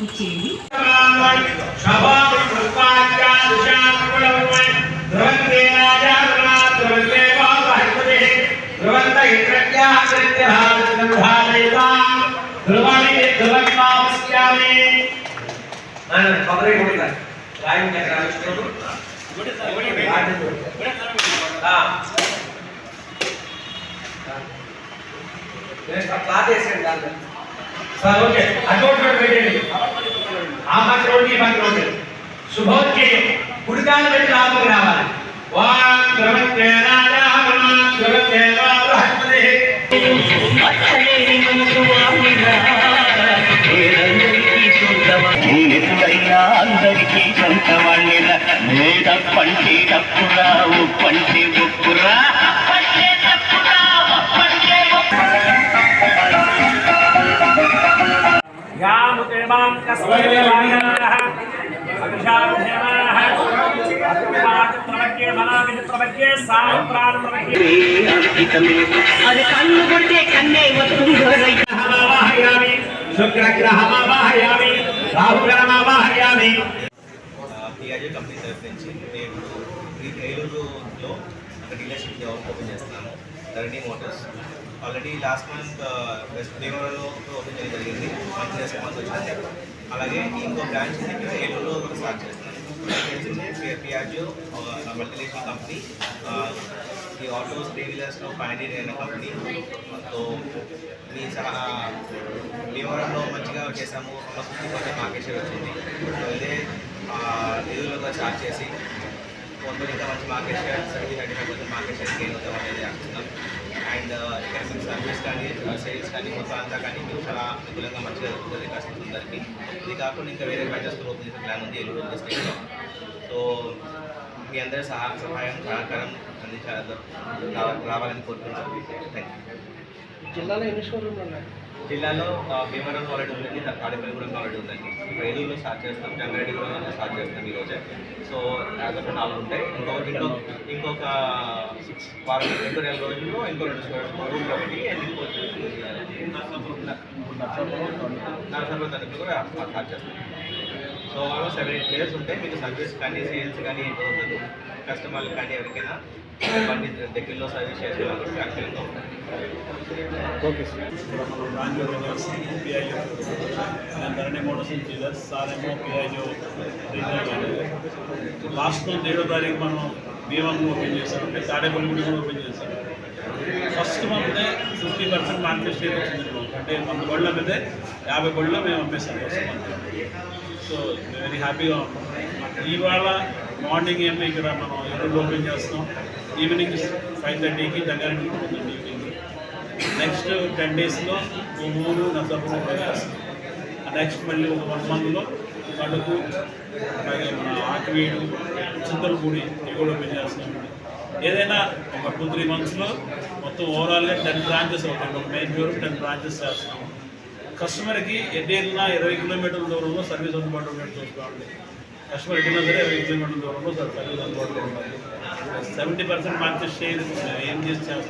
ఇచ్చేయండి. శుభోదయం కుడికాలు పెట్టి లోపలికి రావాలి. ఎప్పుడైనా అందరికీ సొంత వాళ్ళ మీద పంటే తప్పురా ఉప్పంటే ఉప్పురా అది కన్ను కొడితే కన్నే వస్తుందో శుక్రగ్రహమావాహయామి రాహుగ్రహమావాహయామి. పియాజో కంపెనీ తరఫు నుంచి మేము ఏలూరులో ఒక డీలర్షిప్ ఓపెన్ చేస్తున్నాము. Dharani motors already last month west భీమవరంలో ఓపెన్ చేయడం జరిగింది. మంచి రెస్పాన్స్ వచ్చింది. అలాగే ఇంకో బ్రాంచ్ ఏలూరులో ఒకటి స్టార్ట్ చేస్తున్నాము. పియాజో మల్టీనేషనల్ కంపెనీ, ఈ ఆటోస్ 3 వీలర్స్లో పైనీర్ అయిన కంపెనీ. సో మీ భీమవరంలో మంచిగా చేసాము. 50% మార్కెట్ షేర్ వచ్చింది. సో ఇదే ఏలూరులో స్టార్ట్ చేసి కొంత ఇంకా మంచి market share 70-75% market share gain అవుతాం అనేది అనుకుంటున్నాం. అండ్ ఇక్కడ సర్వీస్ కానీ సేల్స్ కానీ మొత్తం అంతా కానీ మీకు చాలా అనుకూలంగా మంచిగా జరుగుతుంది కస్టమర్లందరికీ. ఇది కాకుండా ఇంకా వేరే బ్రాంచెస్ ఓపెన్ చేసే ప్లాన్ ఉంది ఏలూరు డిస్ట్రిక్ట్లో. సో మీ అందరి సహాయం సహకారం రావాలని కోరుకుంటున్నాను. Thank you. జిల్లాలో ఎన్ని షోరూమ్లు ఉన్నాయి? జిల్లాలో భీమవరం ఆల్రెడీ ఉందండి, తాడేపల్లిగూడెం ఆల్రెడీ ఉందండి. ఏలూరులో స్టార్ట్ చేస్తాం, జంగారెడ్డిగూడెంలో స్టార్ట్ చేస్తాం ఈరోజే. సో యాజ్ ఆఫ్ 4 ఉంటాయి. ఇంకొక 6 వారం 2 నెలల రోజుల్లో ఇంకో 2 షోరూమ్లు ఒకటి నరసంలో తరపులు కూడా స్టార్ట్ చేస్తాం. సో 7-8 ప్లేయర్స్ ఉంటాయి. మీకు సర్వీస్ కానీ సేల్స్ కానీ ఉండదు. కస్టమర్లు కానీ ఎవరికైనా బండి దగ్గరలో సర్వీస్ చేసుకోవాలంటే యాక్చువల్గా ఉంటుంది. Okay sir. మనం branch PIO Dharani motors dealers సారేమో PIO regional manager. Last month 7వ తారీఖు మనం భీమవరం ఓపెన్ చేశాం, అంటే తాడేపల్లిగూడెం కూడా ఓపెన్ చేశాం. ఫస్ట్ మంతే 50% మార్కెట్ షేర్ వచ్చింది. అంటే 100 బళ్ళ మీదే 50 బళ్ళలో మేము అమ్మేసాం ఫస్ట్ మంత్. సో వెరీ హ్యాపీగా ఉంటాం. ఇవాళ మార్నింగ్ ఏమో ఇక్కడ మనం ఎప్పుడు ఓపెన్ చేస్తాం, ఈవినింగ్ 5:30కి దగ్గరికి ఉంటుందండి ఈవినింగ్. నెక్స్ట్ 10 డేస్లో మూడు నర్సాపురం ఓపెన్ చేస్తాం. నెక్స్ట్ మళ్ళీ ఒక 1 మంత్లో కడుపు, అలాగే మన ఆకివీడు, చింతలపూడి ఇవి కూడా ఓపెన్ చేస్తున్నాం. ఏదైనా ఒక 2-3 మంత్స్లో మొత్తం ఓవరాల్గా 10 బ్రాంచెస్ అవుతాయి. ఒక మెయిన్ డోర్ 10 బ్రాంచెస్ చేస్తున్నాము. కస్టమర్కి ఎటు వెళ్ళినా 20 కిలోమీటర్ల దూరంలో సర్వీస్ అందుబాటులో ఉన్నట్టు చూసుకోవాలి. కస్టమర్ ఎటున్నా సరే 20 కిలోమీటర్ల దూరంలో సర్వీస్ అందుబాటులో ఉండాలి. 70% మార్కెట్ షేర్ ఏం చేస్తాం.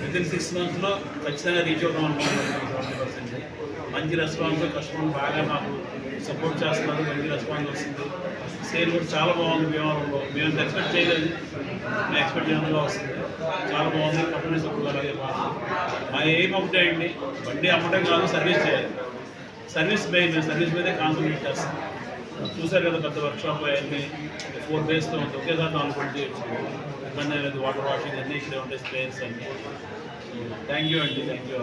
వితిన్ 6 మంత్స్లో ఖచ్చితంగా రీచ్ అవుతాం అనుకుంటున్నాం. 70% మంచి రెస్పాన్స్, కస్టమర్ బాగా మాకు సపోర్ట్ చేస్తున్నారు. మంచి రెస్పాన్స్ వస్తుంది. సేల్ కూడా చాలా బాగుంది భీమవరంలో. మేము ఎక్స్పెక్ట్ చేయలేదు, మేము ఎక్స్పెక్ట్ చేయడంలో వస్తుంది. చాలా బాగుంది. కంపెనీ సపోర్ట్ అలాగే బాగుంది. మా ఏం ఒకటే అండి, బండి అమ్మటం కాదు, సర్వీస్ చేయాలి. సర్వీస్ మెయిన్, సర్వీస్ మీదే కాన్సన్ట్రేట్ చేస్తాం. చూసారు కదా పెద్ద వర్క్షాప్ అన్నీ 4 డేస్తో ఉంది. ఒకేసారి 4 బండి చేయొచ్చు, ఇబ్బంది లేదు. వాటర్ వాషింగ్ అన్నీ ఇక్కడే ఉంటాయి, స్ప్రేయర్స్ అన్నీ. థ్యాంక్ యూ అండి, థ్యాంక్ యూ.